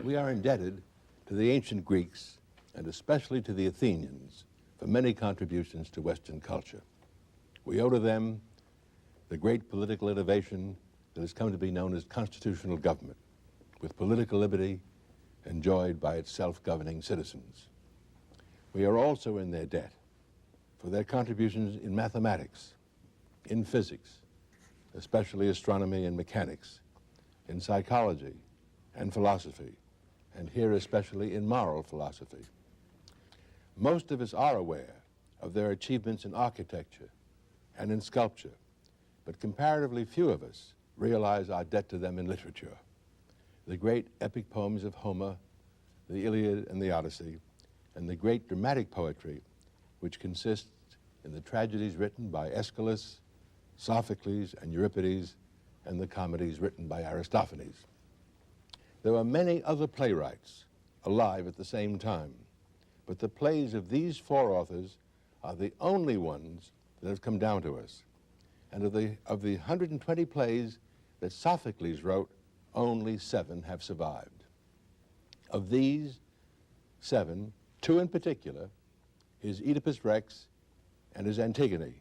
We are indebted to the ancient Greeks, and especially to the Athenians, for many contributions to Western culture. We owe to them the great political innovation that has come to be known as constitutional government, with political liberty enjoyed by its self-governing citizens. We are also in their debt for their contributions in mathematics, in physics, especially astronomy and mechanics, in psychology and philosophy, and here especially in moral philosophy. Most of us are aware of their achievements in architecture and in sculpture, but comparatively few of us realize our debt to them in literature. The great epic poems of Homer, the Iliad and the Odyssey, and the great dramatic poetry, which consists in the tragedies written by Aeschylus, Sophocles, and Euripides, and the comedies written by Aristophanes. There are many other playwrights alive at the same time, but the plays of these four authors are the only ones that have come down to us. And of the 120 plays that Sophocles wrote, only 7 have survived. Of these 7, 2 in particular, his Oedipus Rex and his Antigone,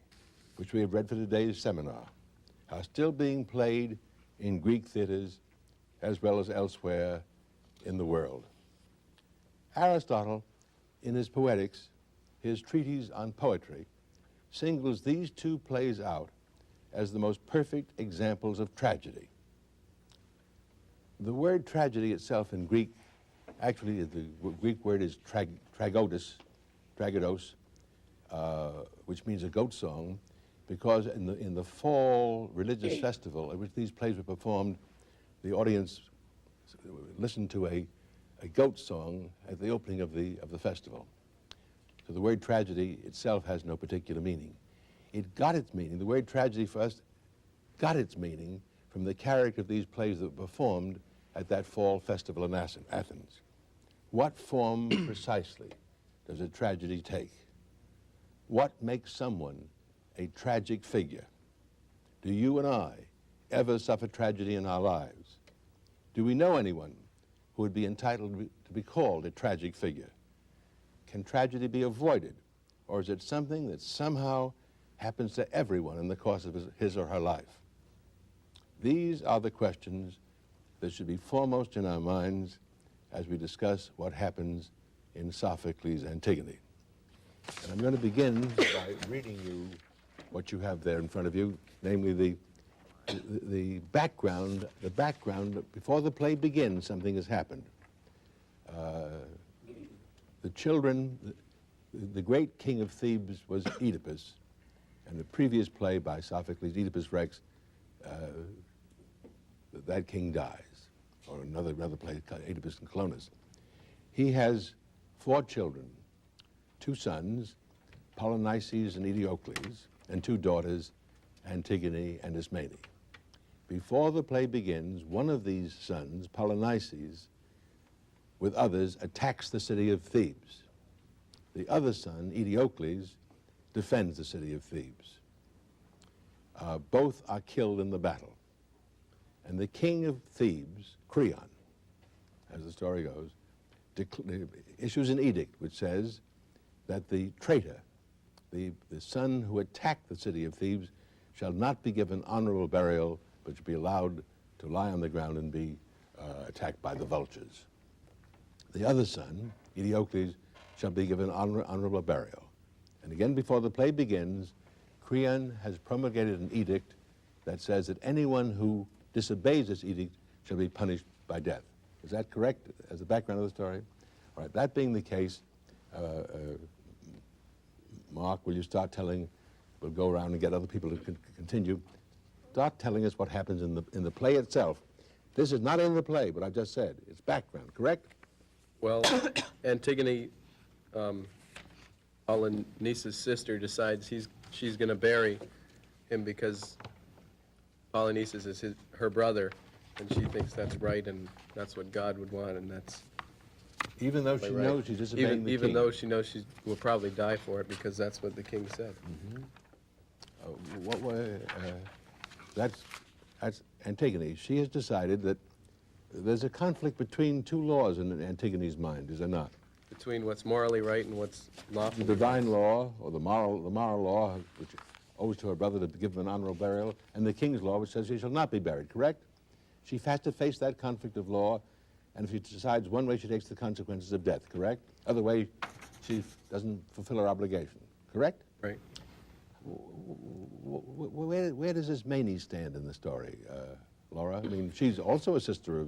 which we have read for today's seminar, are still being played in Greek theaters as well as elsewhere in the world. Aristotle, in his Poetics, his treatise on poetry, singles these 2 plays out as the most perfect examples of tragedy. The word tragedy itself in Greek, actually the Greek word is tragodos, which means a goat song, because in the fall religious festival at which these plays were performed, the audience listened to a goat song at the opening of the festival. So the word tragedy itself has no particular meaning. It got its meaning, the word tragedy for us got its meaning from the character of these plays that were performed at that fall festival in Athens. What form precisely does a tragedy take? What makes someone a tragic figure? Do you and I ever suffer tragedy in our lives? Do we know anyone who would be entitled to be called a tragic figure? Can tragedy be avoided, or is it something that somehow happens to everyone in the course of his or her life? These are the questions that should be foremost in our minds as we discuss what happens in Sophocles' Antigone. And I'm going to begin by reading you what you have there in front of you, namely the background. The background, before the play begins, something has happened. The children, the great king of Thebes was Oedipus, and the previous play by Sophocles, Oedipus Rex, that king dies, or another play, Oedipus and Clonus. He has 4 children, 2 sons, Polynices and Eteocles, and 2 daughters, Antigone and Ismene. Before the play begins, one of these sons, Polynices, with others, attacks the city of Thebes. The other son, Eteocles, defends the city of Thebes. Both are killed in the battle. And the king of Thebes, Creon, as the story goes, issues an edict which says that the traitor, the son who attacked the city of Thebes, shall not be given honorable burial, but should be allowed to lie on the ground and be attacked by the vultures. The other son, Eteocles, shall be given honorable burial. And again, before the play begins, Creon has promulgated an edict that says that anyone who disobeys this edict shall be punished by death. Is that correct as the background of the story? All right, that being the case, Mark, will you start telling, we'll go around and get other people to continue, start telling us what happens in the play itself. This is not in the play, what I've just said. It's background, correct? Well, Antigone, Polynices' sister, decides she's going to bury him because Polynices is her brother, and she thinks that's right, and that's what God would want, and that's... Even though she knows she's disobeying the king? Even though she knows she will probably die for it, because that's what the king said. That's Antigone. She has decided that there's a conflict between two laws in Antigone's mind, is there not? Between what's morally right and what's The lawful. divine law, or the moral law, which owes to her brother to give him an honorable burial, and the king's law, which says he shall not be buried, correct? She has to face that conflict of law, and if she decides one way, she takes the consequences of death, correct? Other way, she doesn't fulfill her obligation, correct? Right. Where does Ismene stand in the story, Laura? I mean, she's also a sister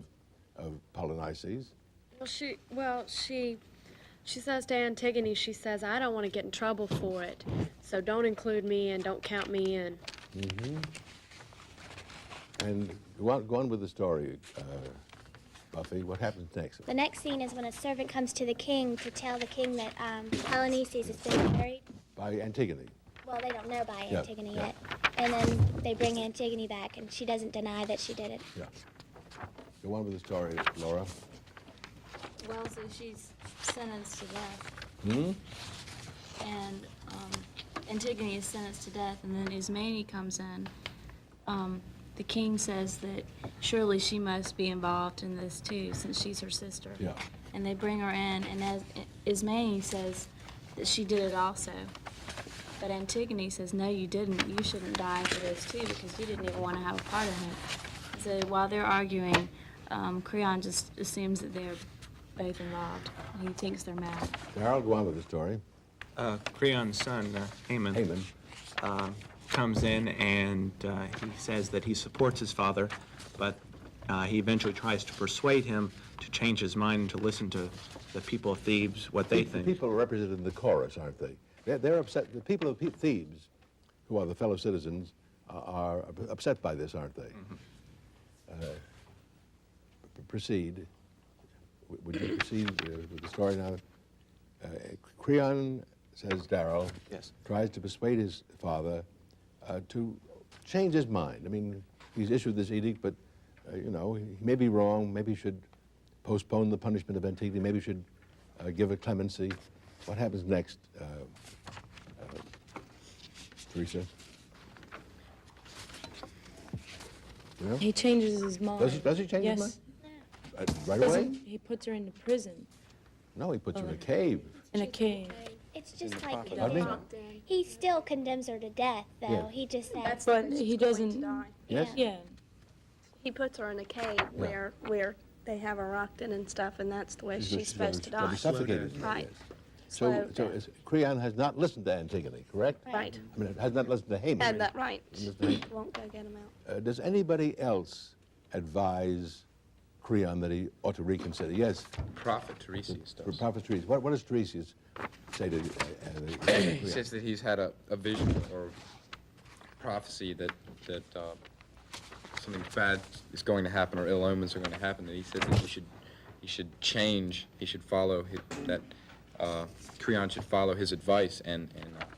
of Polynices. She says to Antigone, she says, I don't want to get in trouble for it, so don't include me and don't count me in. And go on with the story, Buffy. What happens next? The next scene is when a servant comes to the king to tell the king that Polynices has been buried. By Antigone. Well, they don't know by Yeah, Antigone yeah. yet. And then they bring Antigone back, and she doesn't deny that she did it. Yeah. Go on with the story, Laura. Well, so she's sentenced to death. And Antigone is sentenced to death, and then Ismene comes in. The king says that surely she must be involved in this too, since she's her sister. Yeah. And they bring her in, and as Ismene says that she did it also. But Antigone says, no, you didn't. You shouldn't die for this too, because you didn't even want to have a part in it. So while they're arguing, Creon just assumes that they're both involved. He thinks they're mad. Harold, go on with the story. Creon's son, Haman, Haman. comes in and he says that he supports his father, but he eventually tries to persuade him to change his mind and to listen to the people of Thebes, what they The think. people are represented in the chorus, aren't they? They're upset. The people of Thebes, who are the fellow citizens, are upset by this, aren't they? Proceed. Would you proceed with the story now? Creon, says Darrow, Yes. tries to persuade his father to change his mind. I mean, he's issued this edict, but, you know, he may be wrong. Maybe he should postpone the punishment of Antigone. Maybe he should give a clemency. What happens next, Teresa? You know? He changes his mind. Does he change yes. his mind? Right away? He puts her into prison No, he puts her in a cave. in a cave. It's just like Pardon me? he still condemns her to death, though. Yeah. He just says, But he doesn't. Yes? Yeah. He puts her in a cave where they have her rocked in and stuff, and that's the way she's gonna supposed to be- gonna die. be suffocated. Right. So, Slow so death. Creon has not listened to Antigone, correct? Right. I mean, has not listened to Haman. And that, right. Understand? Won't go get him out. Does anybody else advise Creon that he ought to reconsider? Yes, Prophet Tiresias for does. Prophet Tiresias. What does Tiresias say to He Creon? says that he's had a vision or prophecy that something bad is going to happen or ill omens are going to happen. And he says that he should change. He should follow that. Creon should follow his advice and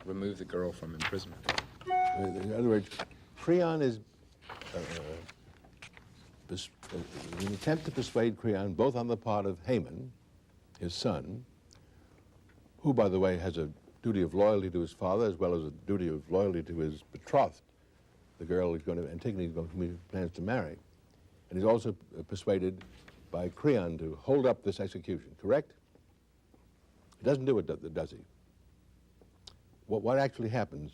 remove the girl from imprisonment. In other words, Creon is an attempt to persuade Creon, both on the part of Haman, his son, who, by the way, has a duty of loyalty to his father as well as a duty of loyalty to his betrothed, the girl Antigone, whom he plans to marry. And he's also persuaded by Creon to hold up this execution, correct? He doesn't do it, does he? What actually happens?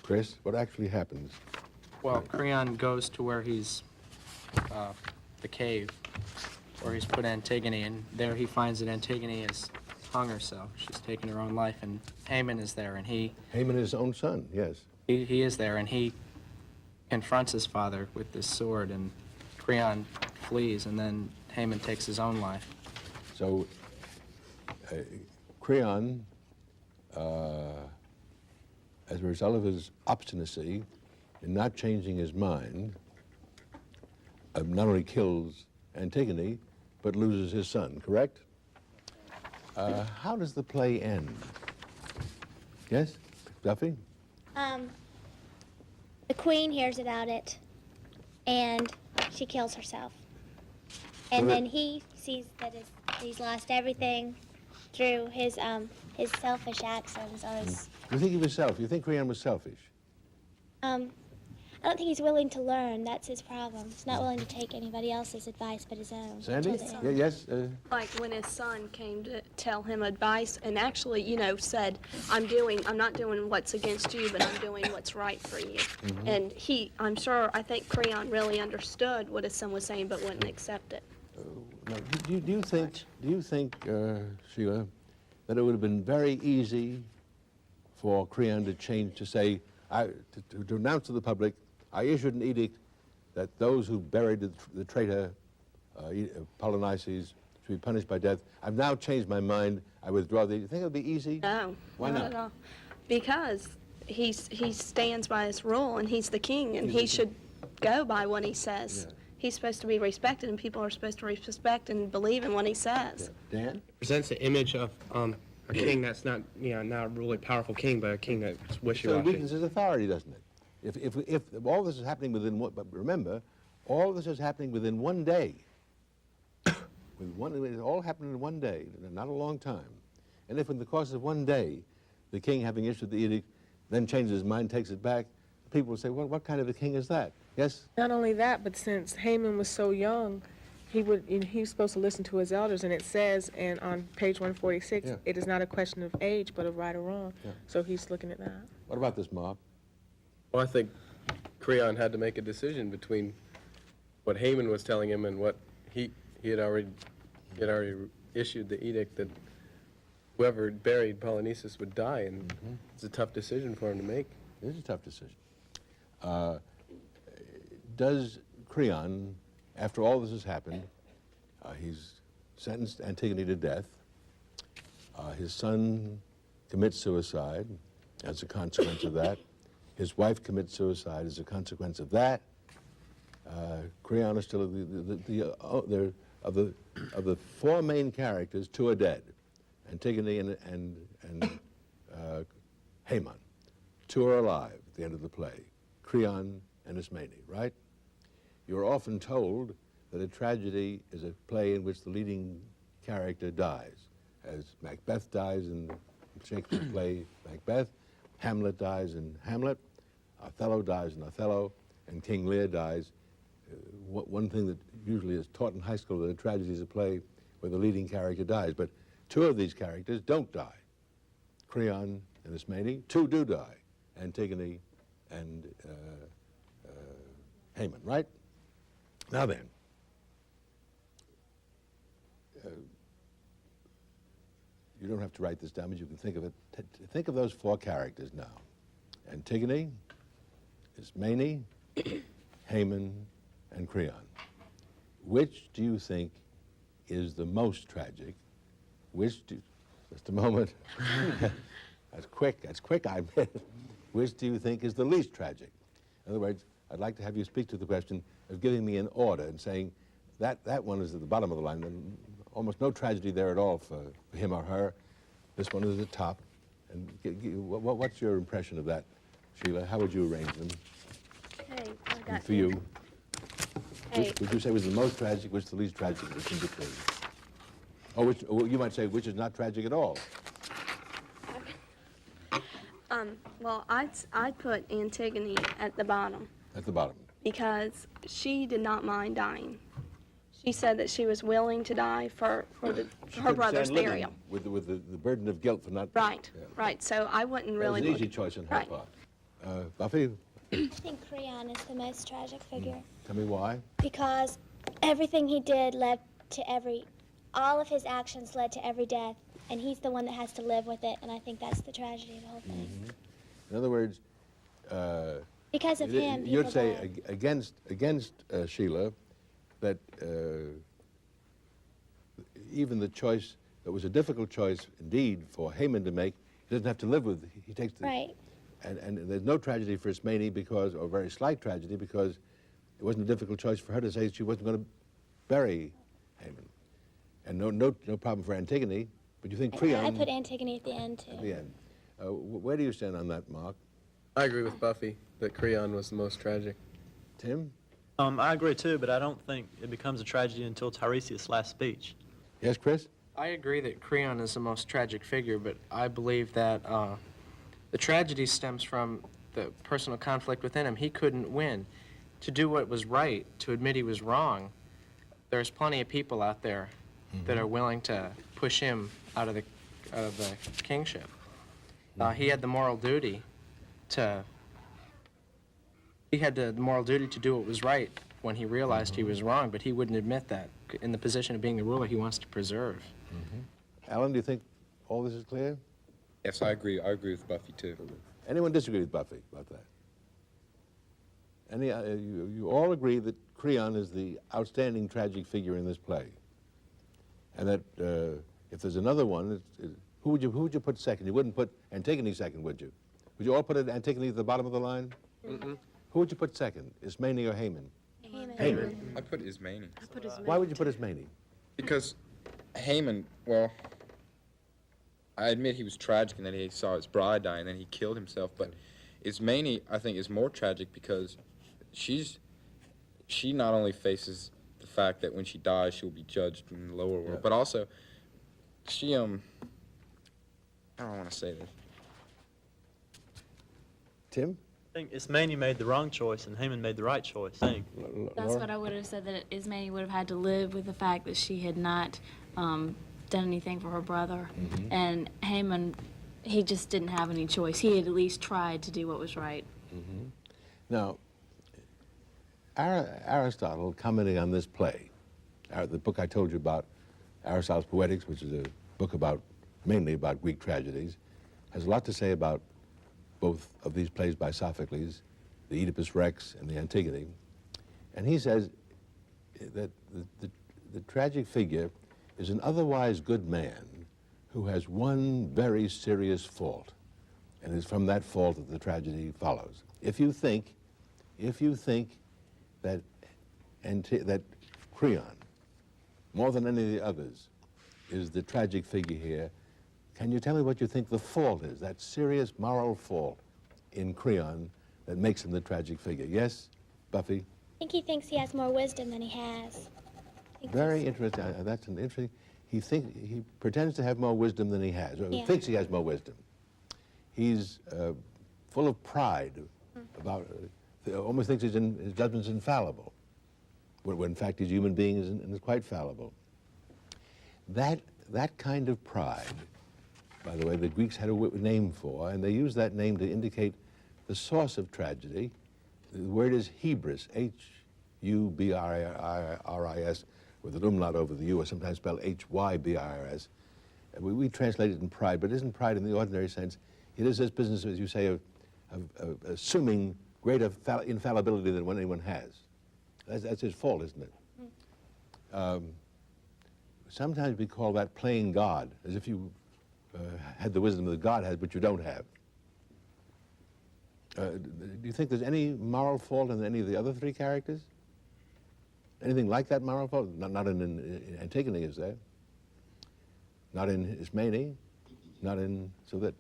Chris, what actually happens? Well, Creon goes to where he's, the cave, where he's put Antigone, and there he finds that Antigone has hung herself. She's taken her own life, and Haman is there, and Haman is his own son, yes. he is there, and he confronts his father with this sword, and Creon flees, and then Haman takes his own life. So, Creon, as a result of his obstinacy in not changing his mind, not only kills Antigone, but loses his son, correct? How does the play end? Yes, Duffy? the queen hears about it, and she kills herself. And Well, then he sees that he's lost everything through his selfish actions or his You think he was selfish? You think Creon was selfish? I I don't think he's willing to learn. That's his problem. He's not willing to take anybody else's advice but his own. Sandy? Till the Yeah, end. yes? Like when his son came to tell him advice and actually, said, I'm not doing what's against you, but I'm doing what's right for you. And I think Creon really understood what his son was saying, but wouldn't accept it. Now, do you think, Sheila, that it would have been very easy for Creon to change, to say, to announce to the public, I issued an edict that those who buried the traitor Polynices should be punished by death. I've now changed my mind. I withdraw the. You think it would be easy? No. Why not? At all. Because he stands by his rule, and he's the king, and he should go by what he says. Yeah. He's supposed to be respected, and people are supposed to respect and believe in what he says. Dan? Presents the image of a king that's not, not a really powerful king, but a king that's So it wishy-washy. weakens his authority, doesn't it? If all this is happening within one, but remember, all this is happening within one day. It all happened in one day, not a long time. And if in the course of one day, the king, having issued the edict, then changes his mind, takes it back, people will say, well, what kind of a king is that? Yes? Not only that, but since Haman was so young, he was supposed to listen to his elders, and it says, and on page 146, Yeah. it is not a question of age, but of right or wrong. Yeah. So he's looking at that. What about this, Mark? Well, I think Creon had to make a decision between what Haman was telling him and what he had already issued the edict that whoever buried Polynices would die, and it's a tough decision for him to make. It is a tough decision. Does Creon, after all this has happened, he's sentenced Antigone to death. His son commits suicide as a consequence of that. His wife commits suicide as a consequence of that. Creon is still of the four main characters, two are dead, Antigone and Haman. Two are alive at the end of the play, Creon and Ismene, right? You're often told that a tragedy is a play in which the leading character dies, as Macbeth dies in Shakespeare's play Macbeth, Hamlet dies in Hamlet, Othello dies in Othello, and King Lear dies. One thing that usually is taught in high school, that a tragedy is a play where the leading character dies, but two of these characters don't die. Creon and Ismene, two do die, Antigone and Haman, right? Now then, you don't have to write this down, but you can think of it. Think of those four characters now. Antigone, Ismene, Haman, and Creon. Which do you think is the most tragic? Just a moment. That's quick, I admit. Which do you think is the least tragic? In other words, I'd like to have you speak to the question of giving me an order and saying that one is at the bottom of the line, and almost no tragedy there at all for him or her. This one is at the top. And what's your impression of that, Sheila? How would you arrange them? Okay, I And got for you, Hey, which would you say was the most tragic, which the least tragic, which in between? Or you might say which is not tragic at all. Well, I'd put Antigone at the bottom At the bottom. because she did not mind dying. She said that she was willing to die for She her couldn't brother's stand living burial. with the burden of guilt for not. Right, Yeah. right. So I wouldn't really That was an look. easy choice on her Right. part. Buffy, I think Creon is the most tragic figure tell me why. because everything he did led to all of his actions led to every death, and he's the one that has to live with it, and I think that's the tragedy of the whole thing. In other words, Because of him, you'd people say died. against Sheila that even the choice that was a difficult choice indeed for Haman to make, he doesn't have to live with. He takes the Right. and there's no tragedy for Ismene because, or very slight tragedy because it wasn't a difficult choice for her to say she wasn't going to bury Haman, and no problem for Antigone. But you think Creon I put Antigone at the end too. at the end. Where do you stand on that, Mark? I agree with Buffy that Creon was the most tragic. Tim? I agree too, but I don't think it becomes a tragedy until Tiresias' last speech. Yes, Chris? I agree that Creon is the most tragic figure, but I believe that the tragedy stems from the personal conflict within him. He couldn't win. To do what was right, to admit he was wrong, there's plenty of people out there that are willing to push him out of the kingship. He had the moral duty to do what was right when he realized he was wrong, but he wouldn't admit that. In the position of being the ruler, he wants to preserve. Alan, do you think all this is clear? Yes, I agree. I agree with Buffy, too. Anyone disagree with Buffy about that? You all agree that Creon is the outstanding tragic figure in this play, and that if there's another one, who would you put second? You wouldn't put Antigone second, would you? Would you all put Antigone at the bottom of the line? Mm-mm. Who would you put second, Ismene or Haman? Haman. I put Ismene. Why would you put Ismene? Because Haman, well, I admit he was tragic in that he saw his bride die and then he killed himself, but Ismene, I think, is more tragic because she not only faces the fact that when she dies she'll be judged in the lower world, but also she, I don't want to say this. Tim? I think Ismene made the wrong choice and Haman made the right choice. That's what I would have said, that Ismene would have had to live with the fact that she had not done anything for her brother. And Haman, he just didn't have any choice. He had at least tried to do what was right. Now, Aristotle, commenting on this play, the book I told you about, Aristotle's Poetics, which is a book mainly about Greek tragedies, has a lot to say about both of these plays by Sophocles, the Oedipus Rex and the Antigone. And he says that the tragic figure is an otherwise good man who has one very serious fault, and it's from that fault that the tragedy follows. If you think that Creon, more than any of the others, is the tragic figure here, can you tell me what you think the fault is, that serious moral fault in Creon that makes him the tragic figure? Yes, Buffy? I think he thinks he has more wisdom than he has. Very interesting. That's an interesting. He pretends to have more wisdom than he has, or thinks he has more wisdom. He's full of pride about. Almost thinks his judgment's infallible, when in fact he's a human being and is quite fallible. That kind of pride, by the way, the Greeks had a name for, and they used that name to indicate the source of tragedy. The word is hubris, H-U-B-R-I-S, with an umlaut over the U, or sometimes spelled H-Y-B-R-I-S. We translate it in pride, but it isn't pride in the ordinary sense. It is this business, as you say, of assuming greater infallibility than what anyone has. That's his fault, isn't it? Sometimes we call that playing God, as if you had the wisdom that God has, but you don't have. Do you think there's any moral fault in any of the other three characters? Anything like that moral fault? Not in Antigone, is there? Not in Ismene? Not in... So that...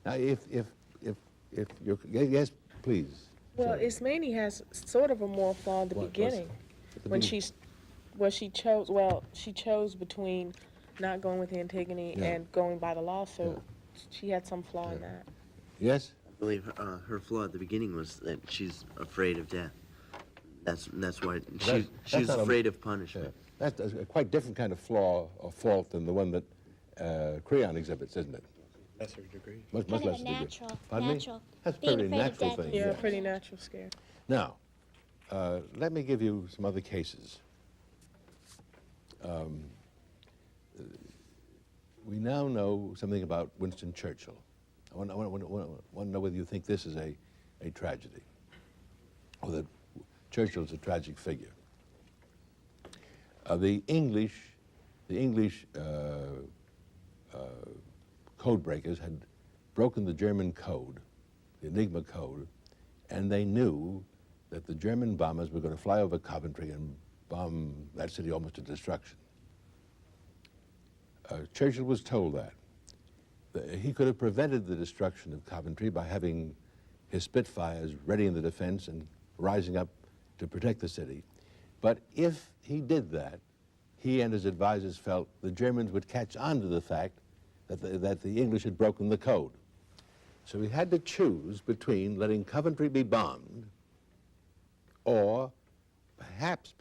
Now, if you're... Yes, please. Well, Ismene has sort of a moral flaw at the beginning. When she chose between not going with Antigone and going by the law, so she had some flaw in that. Yes? I believe her flaw at the beginning was that she's afraid of death. That's why she's afraid of punishment. That's a quite different kind of flaw or fault than the one that Creon exhibits, isn't it? Lesser degree. Much Kind of less a degree. natural. Pardon me? Natural. That's a Being pretty afraid of natural death thing. Yeah, pretty natural scare. Now, let me give you some other cases. We now know something about Winston Churchill. I want to know whether you think this is a tragedy, or that Churchill's a tragic figure. The English code breakers had broken the German code, the Enigma code, and they knew that the German bombers were going to fly over Coventry and bomb that city almost to destruction. Churchill was told that. He could have prevented the destruction of Coventry by having his Spitfires ready in the defense and rising up to protect the city. But if he did that, he and his advisors felt the Germans would catch on to the fact that the English had broken the code. So he had to choose between letting Coventry be bombed or perhaps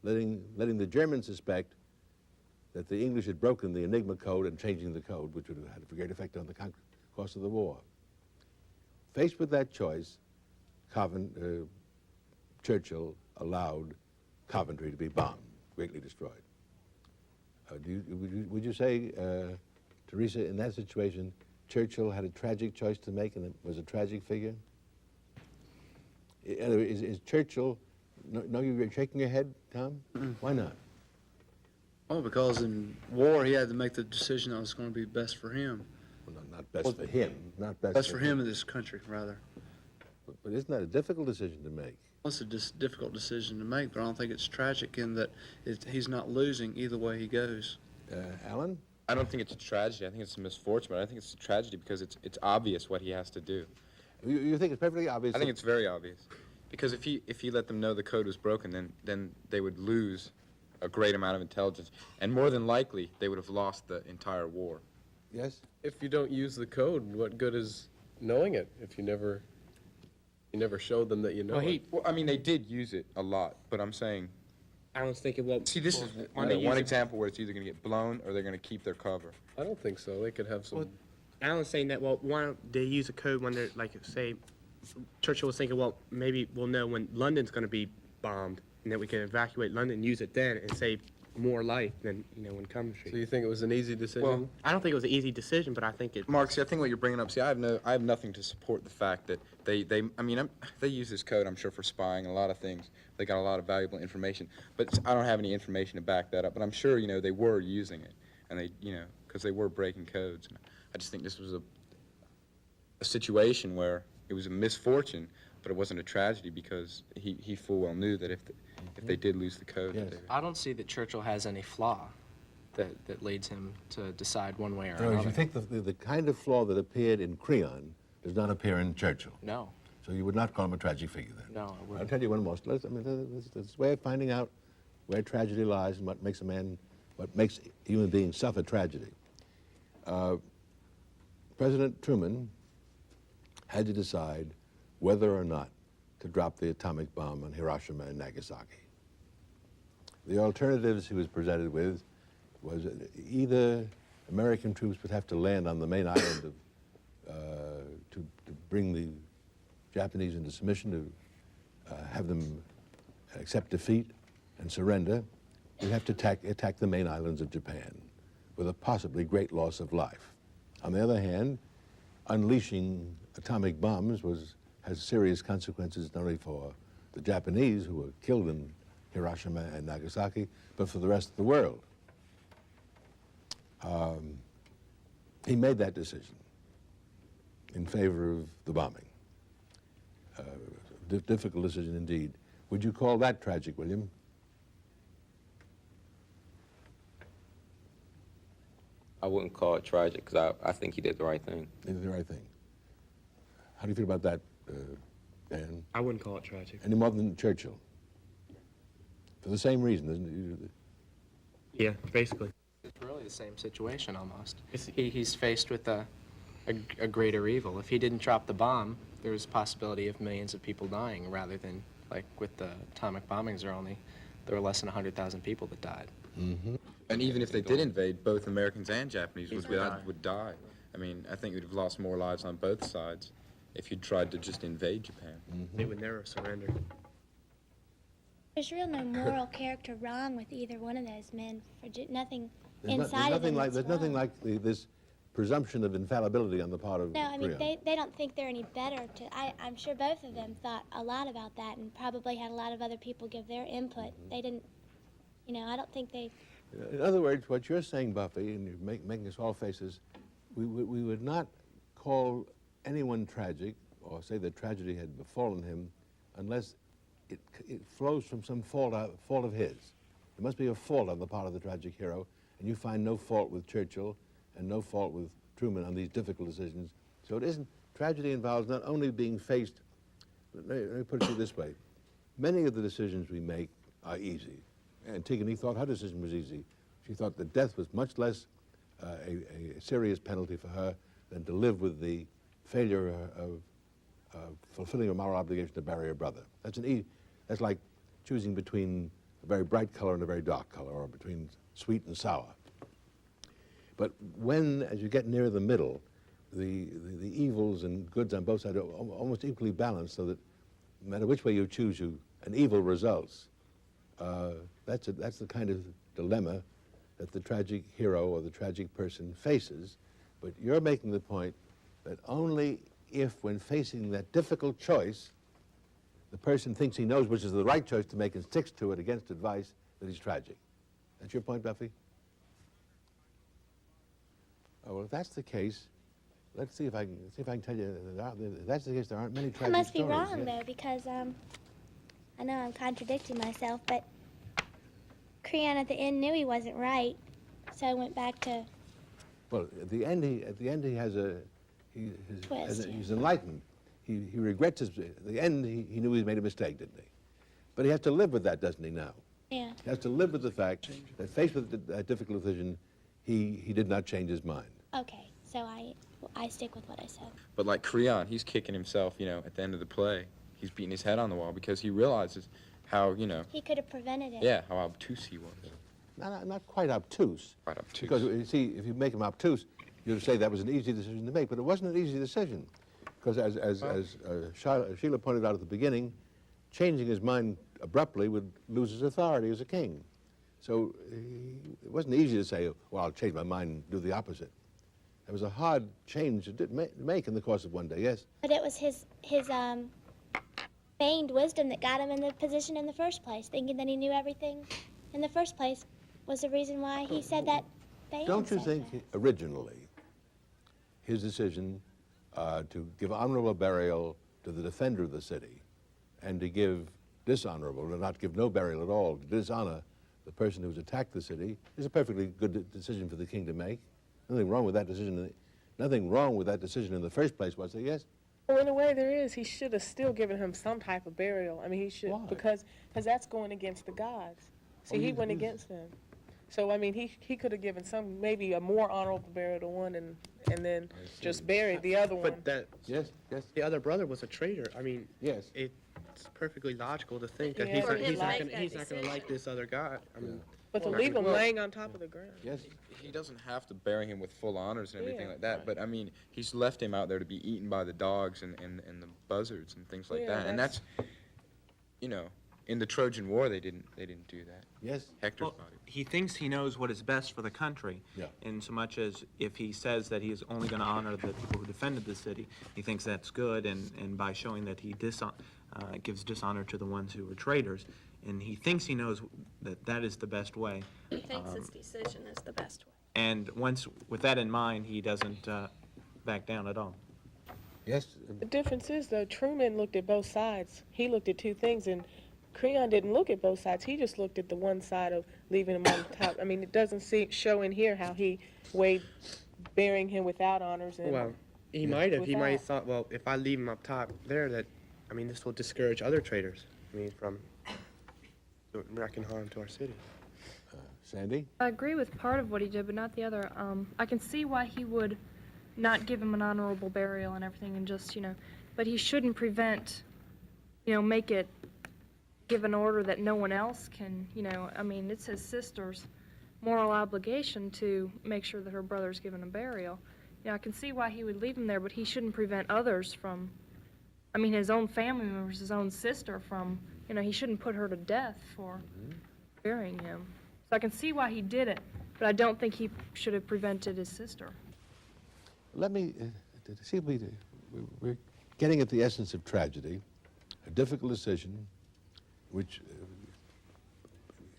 letting the Germans suspect that the English had broken the Enigma code and changing the code, which would have had a great effect on the course of the war. Faced with that choice, Churchill allowed Coventry to be bombed, greatly destroyed. Would you say, Teresa, in that situation, Churchill had a tragic choice to make and was a tragic figure? Is Churchill, no, you're shaking your head, Tom? Why not? Oh, because in war he had to make the decision that was going to be best for him. Well, not best for him, not best, Best for him in this country, rather. But isn't that a difficult decision to make? Well, it's a difficult decision to make, but I don't think it's tragic in that he's not losing either way he goes. Alan? I don't think it's a tragedy. I think it's a misfortune, but I think it's a tragedy because it's obvious what he has to do. You think it's perfectly obvious? I think it's very obvious. Because if he let them know the code was broken, then they would lose a great amount of intelligence. And more than likely, they would have lost the entire war. Yes? If you don't use the code, what good is knowing it if you never showed them that you know it? Well, I mean, they did use it a lot, but I'm saying... I was thinking, well... See, this is one example where it's either going to get blown or they're going to keep their cover. I don't think so. They could have some... Well, Alan's saying that, well, why don't they use a code when they're, like, say, Churchill was thinking, well, maybe we'll know when London's going to be bombed, and that we can evacuate London and use it then and save more life than, when Coventry. So you think it was an easy decision? Well, I don't think it was an easy decision, but I think it... Mark, see, I think what you're bringing up, see, I have nothing to support the fact that they use this code, I'm sure, for spying and a lot of things. They got a lot of valuable information, but I don't have any information to back that up. But I'm sure, they were using it, and they, because they were breaking codes. And I just think this was a situation where it was a misfortune, but it wasn't a tragedy because he full well knew that if they did lose the code. Yes. I don't see that Churchill has any flaw that leads him to decide one way or No, another. you think the kind of flaw that appeared in Creon does not appear in Churchill? No. So you would not call him a tragic figure then? No, I wouldn't. I'll tell you one more. That's a way of finding out where tragedy lies and what makes human beings suffer tragedy. President Truman had to decide whether or not to drop the atomic bomb on Hiroshima and Nagasaki. The alternatives he was presented with was either American troops would have to land on the main island to bring the Japanese into submission, to have them accept defeat and surrender. We'd have to attack the main islands of Japan with a possibly great loss of life. On the other hand, unleashing atomic bombs has serious consequences not only for the Japanese who were killed in Hiroshima and Nagasaki, but for the rest of the world. He made that decision in favor of the bombing. Difficult decision indeed. Would you call that tragic, William? I wouldn't call it tragic because I think he did the right thing. He did the right thing. How do you feel about that, Dan? I wouldn't call it tragic. Any more than Churchill? For the same reason, isn't it? Yeah, basically. It's really the same situation almost. He's faced with a greater evil. If he didn't drop the bomb, there was a possibility of millions of people dying rather than, like with the atomic bombings, there were less than 100,000 people that died. Mm-hmm. And even if they did invade, both Americans and Japanese would die. I mean, I think we'd have lost more lives on both sides if you tried to just invade Japan. Mm-hmm. They would never surrender. There's real no moral character wrong with either one of those men. Nothing There's inside of them is nothing wrong. like this presumption of infallibility on the part of No, I mean, Creon. they don't think they're any better. I'm sure both of them thought a lot about that and probably had a lot of other people give their input. They didn't, I don't think they... In other words, what you're saying, Buffy, and you're making us all faces, we would not call anyone tragic or say that tragedy had befallen him unless it flows from some fault of his. There must be a fault on the part of the tragic hero, and you find no fault with Churchill and no fault with Truman on these difficult decisions. So it isn't, tragedy involves not only being faced, let me put it to you this way, many of the decisions we make are easy. Antigone thought her decision was easy. She thought that death was much less a serious penalty for her than to live with the failure of fulfilling a moral obligation to bury a brother. That's like choosing between a very bright color and a very dark color, or between sweet and sour. But when, as you get near the middle, the evils and goods on both sides are almost equally balanced, so that no matter which way you choose, an evil results. That's the kind of dilemma that the tragic hero or the tragic person faces. But you're making the point that only if, when facing that difficult choice, the person thinks he knows which is the right choice to make and sticks to it against advice, that he's tragic. That's your point, Buffy? Oh, well, if that's the case, let's see if I can tell you. If that's the case, there aren't many I tragic must be stories. wrong, though, because I know I'm contradicting myself, but Creon at the end knew he wasn't right, so I went back to... Well, at the end, he has Twist, he's enlightened. He regrets at the end, he knew he made a mistake, didn't he? But he has to live with that, doesn't he, now? Yeah. He has to live with the fact that faced with that difficult decision, he did not change his mind. Okay, so I stick with what I said. But like Creon, he's kicking himself, at the end of the play. He's beating his head on the wall because he realizes how, He could have prevented it. yeah, how obtuse he was. Not quite obtuse. Quite obtuse. Because, you see, if you make him obtuse, you'd say that was an easy decision to make, but it wasn't an easy decision. Because as Sheila pointed out at the beginning, changing his mind abruptly would lose his authority as a king. So it wasn't easy to say, well, I'll change my mind and do the opposite. It was a hard change to make in the course of one day, yes? But it was his feigned wisdom that got him in the position in the first place, thinking that he knew everything in the first place was the reason why he said that Balin Don't you said think that. originally his decision to give honorable burial to the defender of the city and to give dishonorable, or not give no burial at all, to dishonor the person who's attacked the city, is a perfectly good decision for the king to make? Nothing wrong with that decision. Nothing wrong with that decision in the first place, was there? Yes? Well, in a way there is. He should have still given him some type of burial. I mean, he should, Why? because that's going against the gods. See, Oh, he he's- went he's- against them. So, I mean, he could have given maybe a more honorable burial to one and then just buried the other one. But that, Yes, yes, the other brother was a traitor. I mean, yes. it's perfectly logical to think that Yeah, he's for not, him he's to not make gonna, that he's not gonna like this other guy. I mean, But to Well, leave him well- laying on top of the ground. Yes. He doesn't have to bury him with full honors and everything Yeah. like that, but I mean, he's left him out there to be eaten by the dogs and the buzzards and things like Yeah, that. And that's, in the Trojan War, they didn't do that. Yes. Hector's Well, body. he thinks he knows what is best for the country. Yeah. In so much as if he says that he is only going to honor the people who defended the city, he thinks that's good, and by showing that he gives dishonor to the ones who were traitors, and he thinks he knows that that is the best way. He thinks his decision is the best way. And with that in mind, he doesn't back down at all. Yes. The difference is, though, Truman looked at both sides. He looked at two things, and Creon didn't look at both sides. He just looked at the one side of leaving him on the top. I mean, it doesn't show in here how he weighed burying him without honors. And well, he might have. He might have Without. thought, well, if I leave him up top there, this will discourage other traitors. From wreaking harm to our city. Sandy? I agree with part of what he did, but not the other. I can see why he would not give him an honorable burial and everything, and just, but he shouldn't prevent, make it, give an order that no one else can, it's his sister's moral obligation to make sure that her brother's given a burial. I can see why he would leave him there, but he shouldn't prevent others from, his own family members, his own sister from, he shouldn't put her to death for burying him. So I can see why he did it, but I don't think he should have prevented his sister. Let me see if we're getting at the essence of tragedy, a difficult decision, which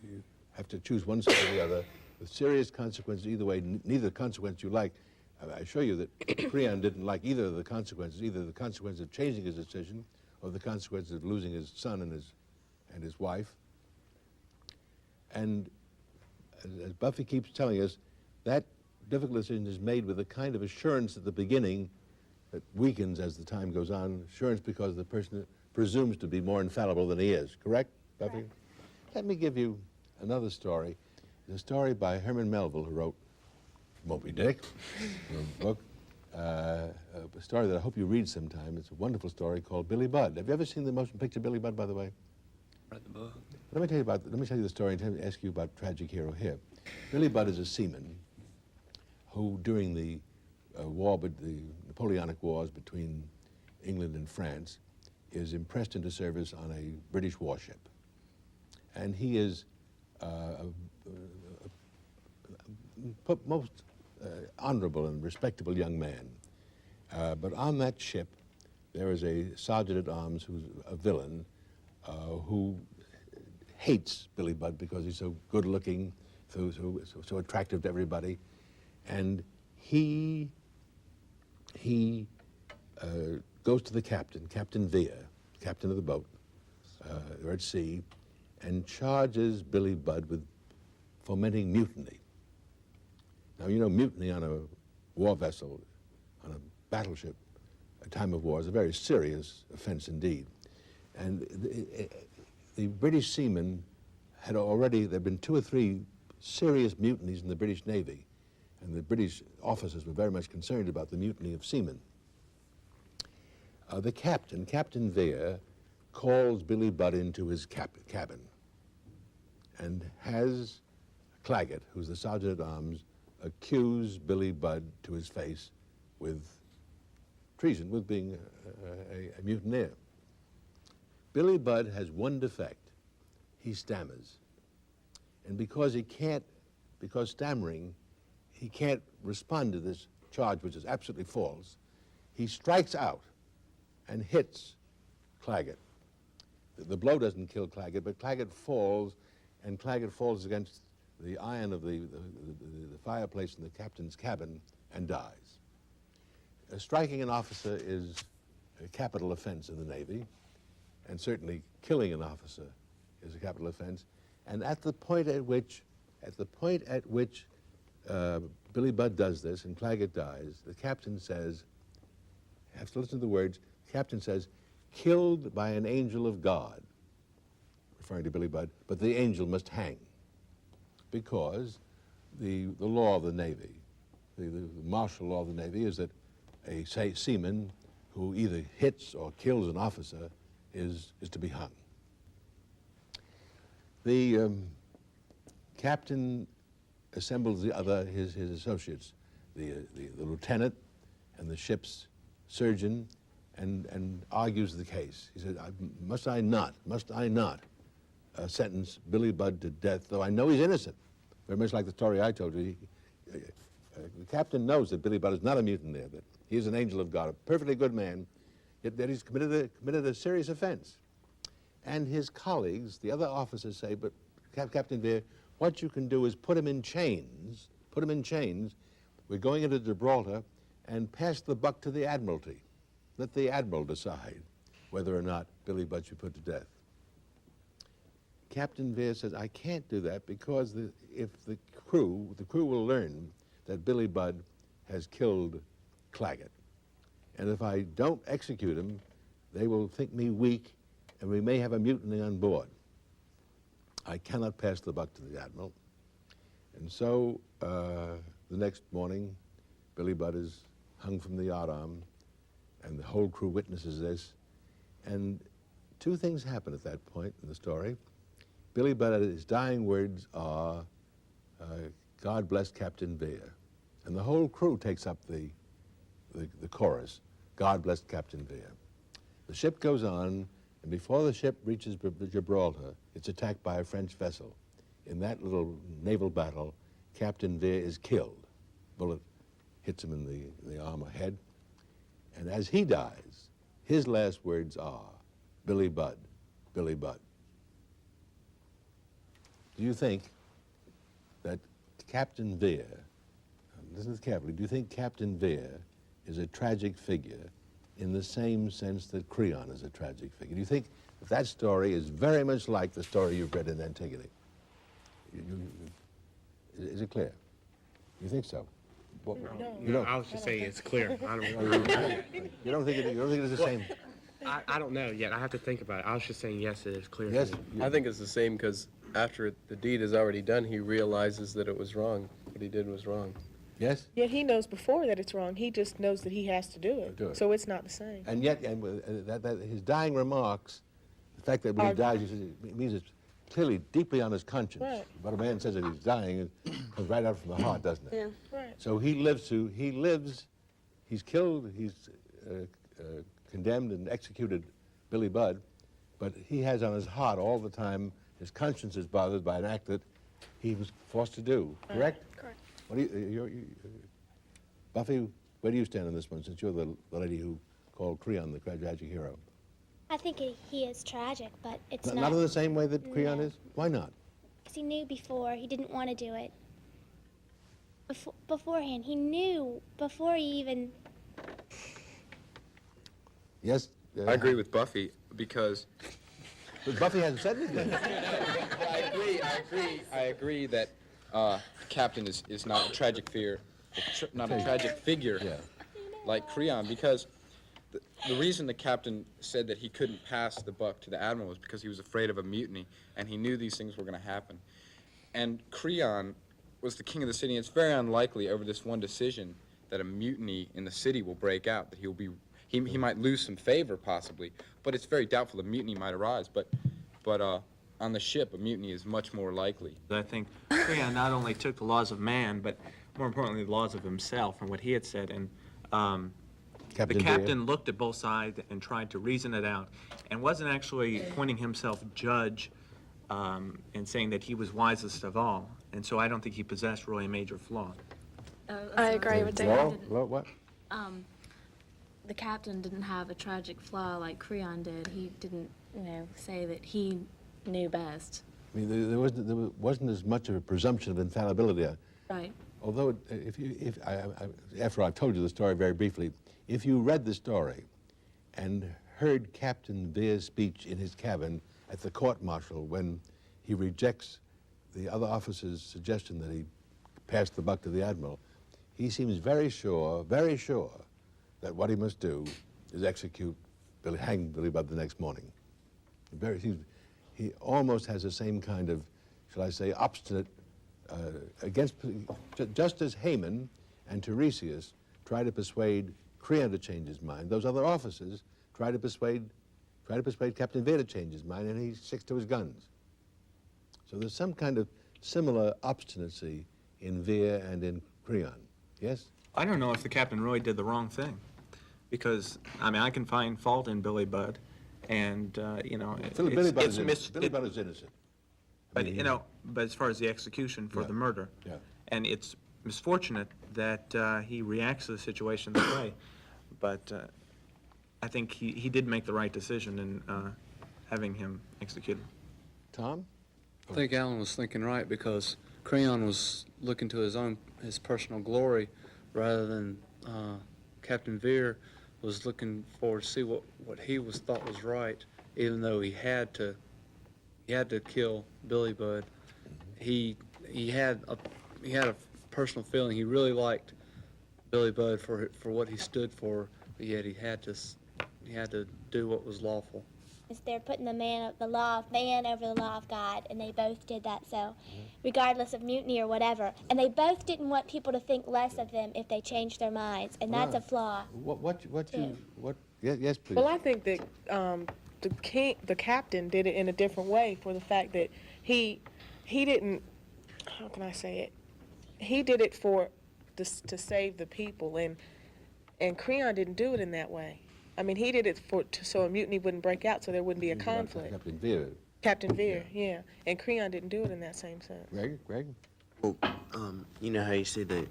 you have to choose one side or the other, with serious consequences either way, neither consequence you like. I assure you that Creon didn't like either of the consequences, either the consequence of changing his decision or the consequence of losing his son and his wife. And as Buffy keeps telling us, that difficult decision is made with a kind of assurance at the beginning that weakens as the time goes on, assurance because the person presumes to be more infallible than he is. Correct, Buffy? Correct. Let me give you another story. It's a story by Herman Melville, who wrote Moby Dick, a book, a story that I hope you read sometime. It's a wonderful story called Billy Budd. Have you ever seen the motion picture Billy Budd, by the way? Read the book. Let me tell you the story and ask you about tragic hero here. Billy Budd is a seaman who, during the the Napoleonic Wars between England and France, is impressed into service on a British warship. And he is most honorable and respectable young man. But on that ship, there is a sergeant-at-arms who's a villain who hates Billy Budd because he's so good-looking, so attractive to everybody. And he goes to the captain, Captain Vere, captain of the boat. They're at sea, and charges Billy Budd with fomenting mutiny. Now, you know, mutiny on a war vessel, on a battleship, a time of war, is a very serious offense indeed. And the British seamen had already, there had been 2 or 3 serious mutinies in the British Navy, and the British officers were very much concerned about the mutiny of seamen. The captain, Captain Vere, calls Billy Budd into his cabin and has Claggett, who's the sergeant-at-arms, accuse Billy Budd to his face with treason, with being a mutineer. Billy Budd has one defect. He stammers. And because stammering, he can't respond to this charge, which is absolutely false, he strikes out and hits Claggett. The blow doesn't kill Claggett, but Claggett falls, and Claggett falls against the iron of the fireplace in the captain's cabin and dies. Striking an officer is a capital offense in the Navy, and certainly killing an officer is a capital offense. And at the point at which Billy Budd does this and Claggett dies, the captain says, you have to listen to the words, the captain says, "Killed by an angel of God," referring to Billy Budd, but the angel must hang, because the law of the Navy, the martial law of the Navy is that a seaman who either hits or kills an officer is to be hung. The captain assembles his associates, the lieutenant and the ship's surgeon, and argues the case. He said, must I not sentence Billy Budd to death, though I know he's innocent? Very much like the story I told you. The captain knows that Billy Budd is not a mutineer, that he is an angel of God, a perfectly good man, yet that he's committed a serious offense. And his colleagues, the other officers, say, but Captain Vere, what you can do is put him in chains. We're going into Gibraltar, and pass the buck to the Admiralty. Let the Admiral decide whether or not Billy Budd should be put to death. Captain Vere says, I can't do that because if the crew will learn that Billy Budd has killed Claggett. And if I don't execute him, they will think me weak, and we may have a mutiny on board. I cannot pass the buck to the Admiral. And so the next morning, Billy Budd is hung from the yardarm, and the whole crew witnesses this. And 2 things happen at that point in the story. Billy Budd, his dying words are, God bless Captain Vere. And the whole crew takes up the chorus, God bless Captain Vere. The ship goes on, and before the ship reaches Gibraltar, it's attacked by a French vessel. In that little naval battle, Captain Vere is killed. Bullet hits him in the arm or head. And as he dies, his last words are, Billy Budd, Billy Budd. Do you think that Captain Vere, listen carefully, do you think Captain Vere is a tragic figure in the same sense that Creon is a tragic figure? Do you think that story is very much like the story you've read in Antigone? Is it clear? You think so? Well, you don't. I was just saying it's clear. I don't You don't think it is the same? I don't know yet. I have to think about it. I was just saying yes, it is clear. Yes. I think it's the same because after the deed is already done, he realizes that it was wrong. What he did was wrong. Yes? Yet he knows before that it's wrong. He just knows that he has to do it. Do it. So it's not the same. And yet, that his dying remarks, the fact that when he dies, it means it's clearly deeply on his conscience. Right. What a man says that he's dying, it comes right out from the heart, doesn't it? Yeah. Right. So he's killed, he's condemned and executed Billy Budd, but he has on his heart all the time, his conscience is bothered by an act that he was forced to do, correct? Correct. What do you, Buffy, where do you stand on this one, since you're the lady who called Creon the tragic hero? I think he is tragic, but it's Not not. in the same way that Creon No. is? Why not? Because he knew before. He didn't want to do it. Beforehand, he knew before he even. Yes? I agree with Buffy because But Buffy hasn't said anything. I agree that Captain is not a tragic not a tragic figure like Creon, because the reason the captain said that he couldn't pass the buck to the admiral was because he was afraid of a mutiny, and he knew these things were going to happen. And Creon was the king of the city, and it's very unlikely over this one decision that a mutiny in the city will break out, that he might lose some favor possibly, but it's very doubtful a mutiny might arise. But on the ship, a mutiny is much more likely. I think Creon not only took the laws of man, but more importantly, the laws of himself and what he had said. And the captain looked at both sides and tried to reason it out, and wasn't actually appointing himself judge and saying that he was wisest of all. And so I don't think he possessed really a major flaw. I agree with Laurel? that. What? The captain didn't have a tragic flaw like Creon did. He didn't, say that he knew best. I mean, there wasn't as much of a presumption of infallibility. Right. Although, after I've told you the story very briefly, if you read the story and heard Captain Vere's speech in his cabin at the court-martial when he rejects the other officer's suggestion that he pass the buck to the admiral, he seems very sure that what he must do is hang Billy Budd the next morning. He almost has the same kind of, shall I say, obstinate, just as Haman and Tiresias try to persuade Creon to change his mind, those other officers try to persuade Captain Vere to change his mind, and he sticks to his guns. So there's some kind of similar obstinacy in Vere and in Creon, yes? I don't know if the captain really did the wrong thing, because, I can find fault in Billy Budd, and, Billy Budd is innocent. But, but as far as the execution for the murder, and it's misfortunate that he reacts to the situation this way, but I think he did make the right decision in having him executed. Tom? I think Alan was thinking right, because Creon was looking to his personal glory rather than Captain Vere was looking forward to see what he thought was right, even though he had to kill Billy Budd. He had a personal feeling. He really liked Billy Budd for what he stood for, but yet he had to do what was lawful. They're putting the law of man over the law of God, and they both did that. So, regardless of mutiny or whatever, and they both didn't want people to think less of them if they changed their minds, and that's a flaw. Yes, please. Well, I think that the captain did it in a different way for the fact that he didn't. How can I say it? He did it to save the people, and Creon didn't do it in that way. He did it so a mutiny wouldn't break out, so there wouldn't be a conflict. Captain Vere. Captain Vere, yeah. And Creon didn't do it in that same sense. Greg? Well, you know how you say the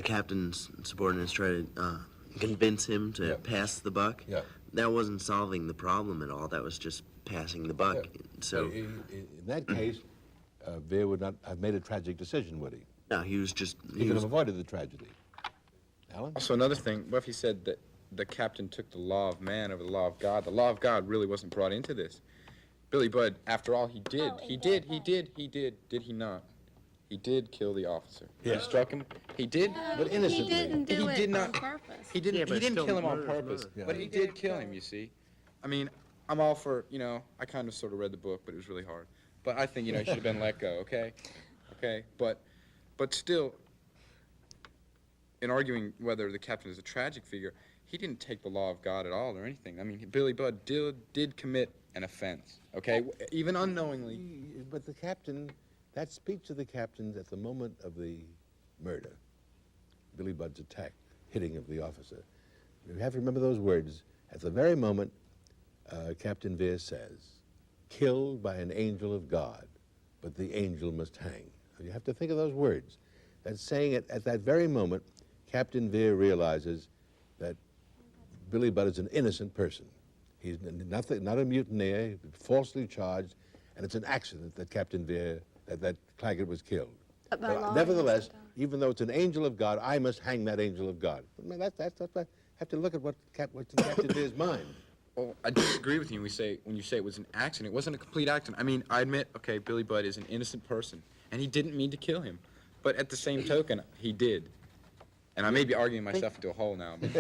captain's subordinates try to convince him to pass the buck? Yeah. That wasn't solving the problem at all. That was just passing the buck. Yeah. So In that case, Vere would not have made a tragic decision, would he? no, he was just He could have avoided the tragedy. Alan? Also, another thing, Buffy said that the captain took the law of man over the law of God. The law of God really wasn't brought into this. Billy Budd, after all, he did. Did he not? He did kill the officer. Yeah. He struck him. He did. But innocently. He didn't do He it did on not- purpose. He didn't. Yeah, but He didn't still kill him on murder is purpose, murder. but he did kill him. You see, I'm all for. I kind of sort of read the book, but it was really hard. But I think he should have been let go. Okay, but still, in arguing whether the captain is a tragic figure, he didn't take the law of God at all or anything. I mean, Billy Budd did commit an offense, okay? Even unknowingly. But the captain, that speech of the captain's at the moment of the murder, Billy Budd's attack, hitting of the officer. You have to remember those words. At the very moment, Captain Vere says, killed by an angel of God, but the angel must hang. You have to think of those words. That's saying it at that very moment, Captain Vere realizes that Billy Budd is an innocent person. He's nothing, not a mutineer, falsely charged, and it's an accident that Captain Vere, that Claggett was killed. Nevertheless, even though it's an angel of God, I must hang that angel of God. I mean, that's have to look at what's in Captain Vere's mind. Well, I disagree with you when you say it was an accident. It wasn't a complete accident. I mean, I admit, okay, Billy Budd is an innocent person, and he didn't mean to kill him. But at the same token, he did. And I may be arguing myself into a hole now. But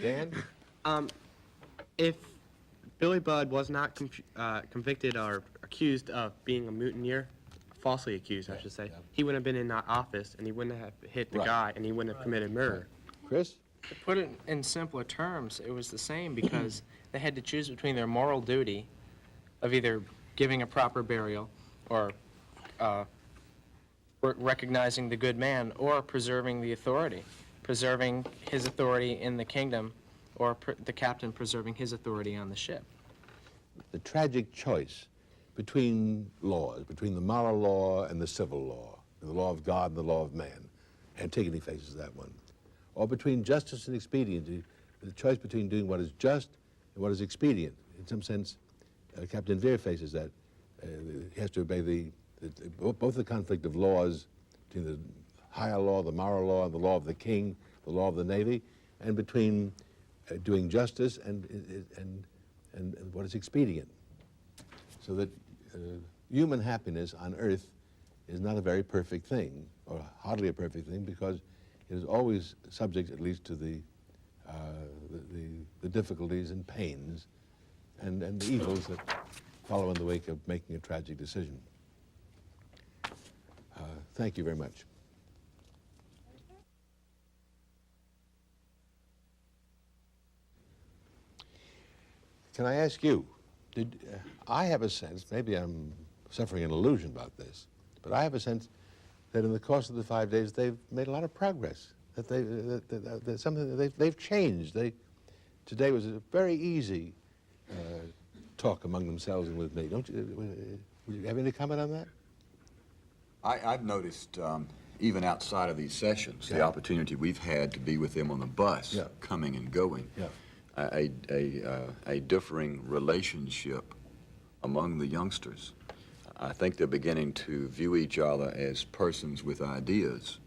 Dan? If Billy Budd was not convicted or accused of being a mutineer, falsely accused, I should say, he wouldn't have been in that office, and he wouldn't have hit the guy, and he wouldn't have committed murder. Chris? To put it in simpler terms, it was the same because they had to choose between their moral duty of either giving a proper burial or recognizing the good man or preserving the authority, preserving his authority in the kingdom or the captain preserving his authority on the ship. The tragic choice between laws, between the moral law and the civil law, the law of God and the law of man. Antigone faces that one. Or between justice and expediency, the choice between doing what is just and what is expedient. In some sense, Captain Vere faces that. He has to obey both the conflict of laws between the higher law, the moral law, and the law of the king, the law of the navy, and between doing justice and what is expedient. So that human happiness on earth is not a very perfect thing, or hardly a perfect thing, because it is always subject, at least, to the difficulties and pains and the evils that follow in the wake of making a tragic decision. Thank you very much. Can I ask you, I have a sense, maybe I'm suffering an illusion about this, but I have a sense that in the course of the 5 days they've made a lot of progress, that they've changed. Today was a very easy talk among themselves and with me. Don't you? Would you have any comment on that? I've noticed, even outside of these sessions, the opportunity we've had to be with them on the bus, coming and going, a differing relationship among the youngsters. I think they're beginning to view each other as persons with ideas,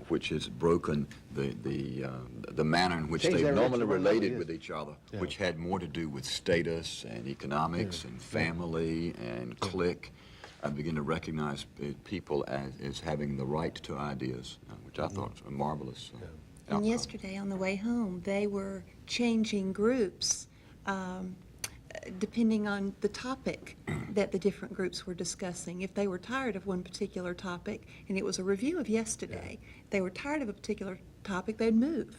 which has broken the manner in which they've normally related with each other, which had more to do with status and economics and family and clique. I begin to recognize people as having the right to ideas, which I thought was a marvelous And yesterday on the way home, they were changing groups depending on the topic that the different groups were discussing. If they were tired of one particular topic, and it was a review of yesterday, they were tired of a particular topic, they'd move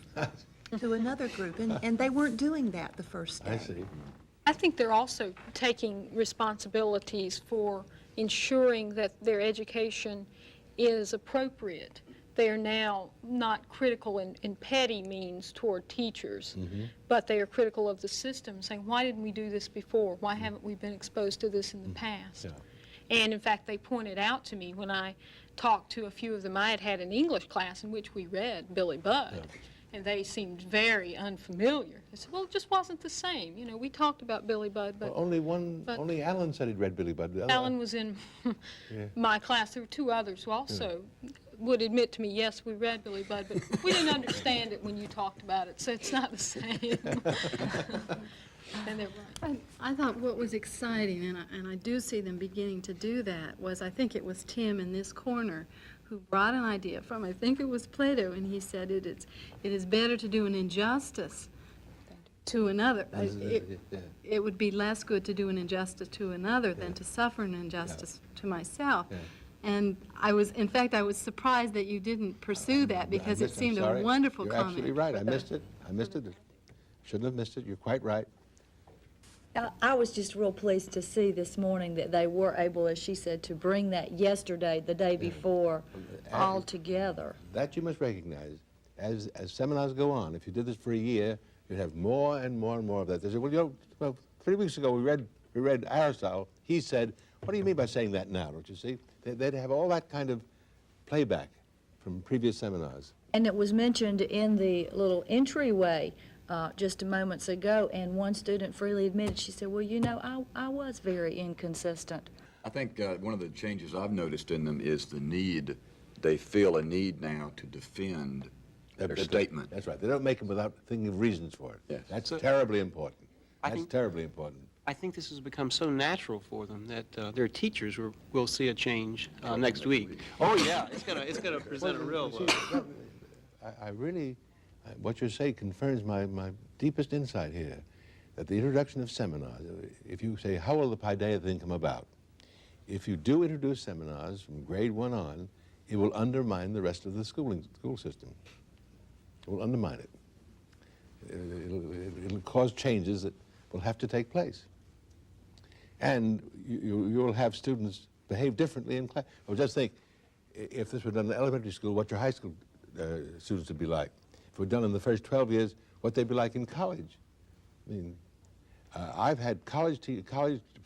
to another group, and they weren't doing that the first day. I see. I think they're also taking responsibilities for ensuring that their education is appropriate. They are now not critical in petty means toward teachers, but they are critical of the system, saying, why didn't we do this before? Why haven't we been exposed to this in the past? And in fact, they pointed out to me when I talked to a few of them, I had an English class in which we read Billy Budd, and they seemed very unfamiliar. They said, well, it just wasn't the same. You know, we talked about Billy Budd, but... Well, only Alan said he'd read Billy Budd. Alan was in my class. There were two others who also would admit to me, yes, we read Billy Budd, but we didn't understand it when you talked about it, so it's not the same. And they're right. I thought what was exciting, and I do see them beginning to do that, was I think it was Tim in this corner who brought an idea from, I think it was Plato, and he said it is better to do an injustice to another. It would be less good to do an injustice to another than to suffer an injustice to myself. And in fact, I was surprised that you didn't pursue that because it seemed a wonderful You're comment. absolutely right. I missed it. Shouldn't have missed it. You're quite right. I was just real pleased to see this morning that they were able, as she said, to bring that yesterday, the day before, all together. That you must recognize. As seminars go on, if you did this for a year, you'd have more and more and more of that. They said, well, 3 weeks ago we read Aristotle. He said, what do you mean by saying that now, don't you see? They'd have all that kind of playback from previous seminars. And it was mentioned in the little entryway just moments ago, and one student freely admitted, she said, well, you know, I was very inconsistent. I think one of the changes I've noticed in them is the need, they feel a need now to defend their statement. That's right. They don't make them without thinking of reasons for it. Yes. That's terribly important. I That's think- terribly important. I think this has become so natural for them that their teachers will see a change next week. Oh, yeah, it's gonna present a real... I really, what you say confirms my deepest insight here, that the introduction of seminars, if you say, how will the Paideia thing come about? If you do introduce seminars from grade 1 on, it will undermine the rest of the school system. It will undermine it. It'll cause changes that will have to take place. And you'll have students behave differently in class. Well, just think, if this were done in elementary school, what your high school students would be like. If it were done in the first 12 years, what they'd be like in college. I mean, I've had college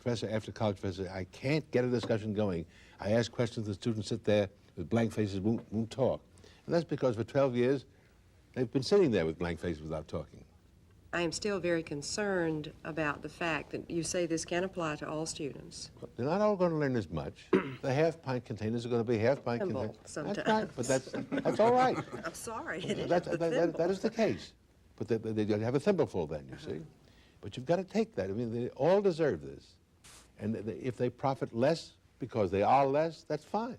professor after college professor, I can't get a discussion going. I ask questions, the students sit there with blank faces, won't talk. And that's because for 12 years, they've been sitting there with blank faces without talking. I am still very concerned about the fact that you say this can apply to all students. They're not all going to learn as much. The half-pint containers are going to be half-pint containers. Sometimes. That's right, but that's all right. I'm sorry. That is the case. But they have a thimbleful then, you see. But you've got to take that. I mean, they all deserve this. And if they profit less because they are less, that's fine.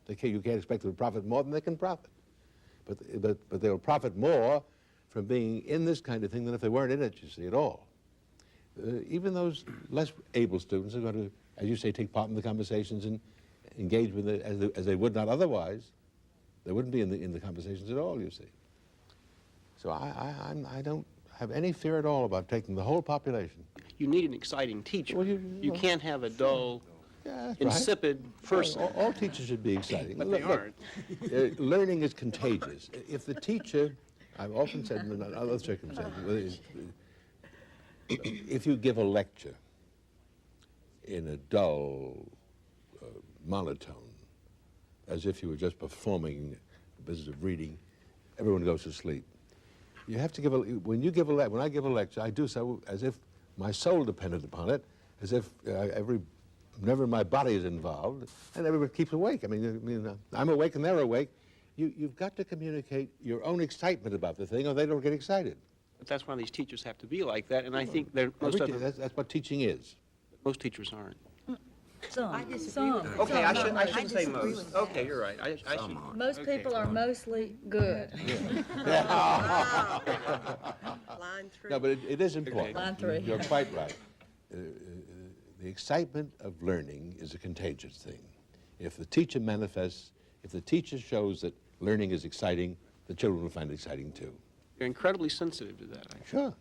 You can't expect them to profit more than they can profit. But they'll profit more from being in this kind of thing than if they weren't in it, you see, at all. Even those less able students are going to, as you say, take part in the conversations and engage with it as they would not otherwise. They wouldn't be in the conversations at all, you see. So I don't have any fear at all about taking the whole population. You need an exciting teacher. Well, you can't have a dull, that's insipid person. All teachers should be exciting. But they aren't. Learning is contagious. If the teacher, I've often said in other circumstances, if you give a lecture in a dull monotone, as if you were just performing the business of reading, everyone goes to sleep. You have to give when I give a lecture, I do so as if my soul depended upon it, as if whenever my body is involved, and everybody keeps awake. I mean, I'm awake and they're awake. You've got to communicate your own excitement about the thing, or they don't get excited. But that's why these teachers have to be like that, and I think most of them, that's what teaching is. most teachers aren't. Some. Okay, I shouldn't say most. Okay, you're right. I should. Most people are mostly good. No, but it is important. Line 3. You're quite right. The excitement of learning is a contagious thing. If the teacher manifests, if the teacher shows that learning is exciting, the children will find it exciting too. You're incredibly sensitive to that. Sure.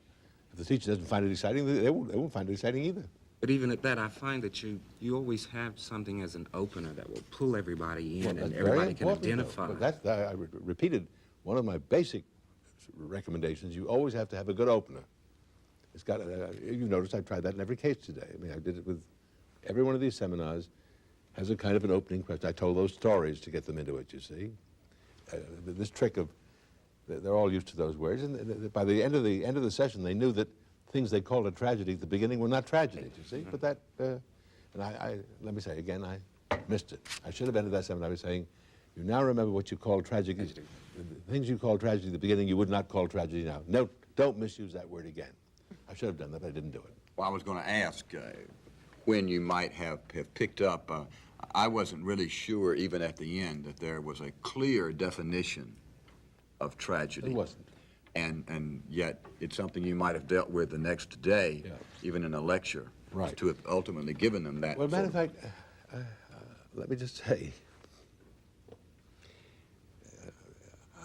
If the teacher doesn't find it exciting, they won't find it exciting either. But even at that, I find that you always have something as an opener that will pull everybody in, and everybody can identify. But I repeated one of my basic recommendations. You always have to have a good opener. It's got. You noticed I tried that in every case today. I mean, I did it with every one of these seminars. Has a kind of an opening question. I told those stories to get them into it. You see, this trick of they're all used to those words, and by the end of the session, they knew that things they called a tragedy at the beginning were not tragedies, you see. But that, and I let me say again, I missed it. I should have ended that seminar by saying, you now remember what you called tragedy. The things you called tragedy at the beginning, you would not call tragedy now. No, don't misuse that word again. I should have done that, but I didn't do it. Well, I was going to ask when you might have picked up. I wasn't really sure, even at the end, that there was a clear definition of tragedy. It wasn't. And yet it's something you might have dealt with the next day, even in a lecture, right, to have ultimately given them that. Well, matter of fact, let me just say,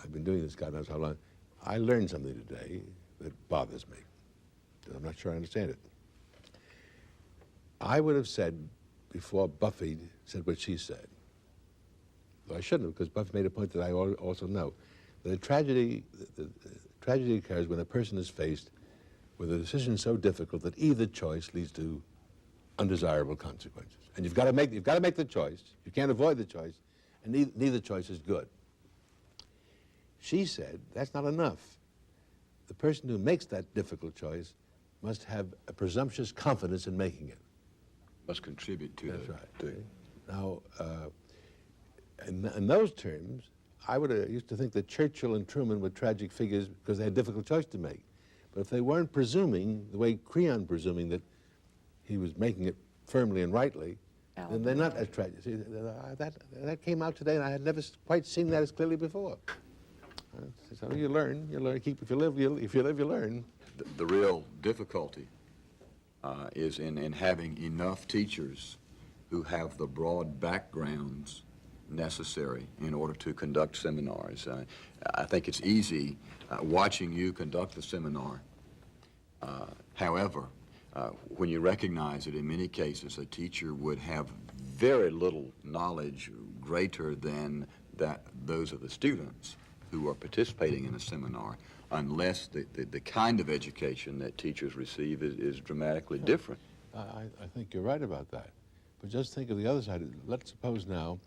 I've been doing this God knows how long. I learned something today that bothers me. I'm not sure I understand it. I would have said, before Buffy said what she said, though I shouldn't have, because Buffy made a point that I also know, that a tragedy occurs when a person is faced with a decision so difficult that either choice leads to undesirable consequences. And you've got to make the choice. You can't avoid the choice, and neither choice is good. She said that's not enough. The person who makes that difficult choice must have a presumptuous confidence in making it. Must contribute to That's the, right. to- Now, in those terms, I would have used to think that Churchill and Truman were tragic figures because they had a difficult choice to make. But if they weren't presuming, the way Creon presuming that he was making it firmly and rightly, then they're not as tragic. See, that came out today, and I had never quite seen that as clearly before. So you learn. Keep if you live, you learn. the real difficulty is in having enough teachers who have the broad backgrounds necessary in order to conduct seminars. I think it's easy watching you conduct the seminar. However, when you recognize that in many cases a teacher would have very little knowledge greater than those of the students who are participating in a seminar, unless the kind of education that teachers receive is dramatically different. I think you're right about that. But just think of the other side. Let's suppose now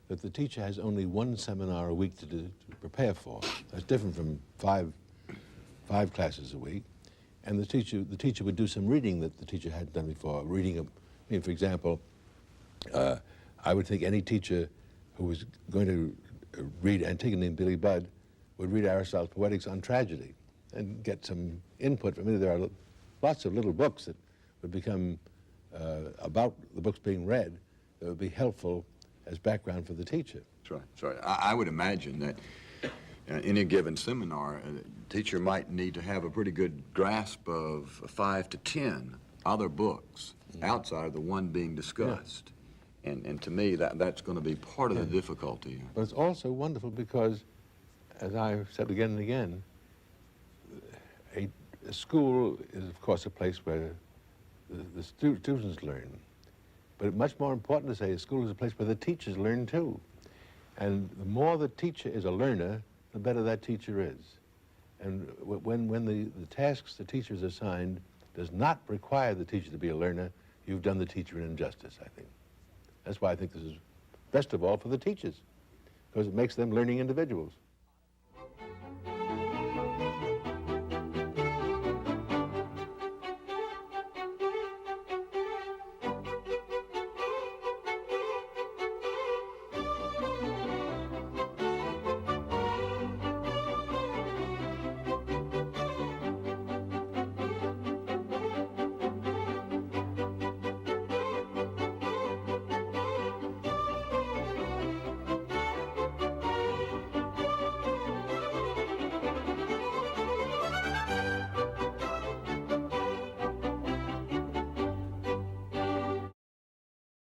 that the teacher has only one seminar a week to prepare for. That's different from five classes a week. And the teacher would do some reading that the teacher hadn't done before. For example, I would think any teacher who was going to read Antigone and Billy Budd would read Aristotle's Poetics on tragedy and get some input from it. There are lots of little books that would become about the books being read that would be helpful as background for the teacher. That's right. That's right. I would imagine that in a given seminar, a teacher might need to have a pretty good grasp of 5 to 10 other books outside of the one being discussed. Yeah. And to me, that's going to be part of the difficulty. But it's also wonderful because, as I've said again and again, a school is, of course, a place where the students learn. But it's much more important to say a school is a place where the teachers learn too. And the more the teacher is a learner, the better that teacher is. And when the tasks the teacher is assigned does not require the teacher to be a learner, you've done the teacher an injustice, I think. That's why I think this is best of all for the teachers, because it makes them learning individuals.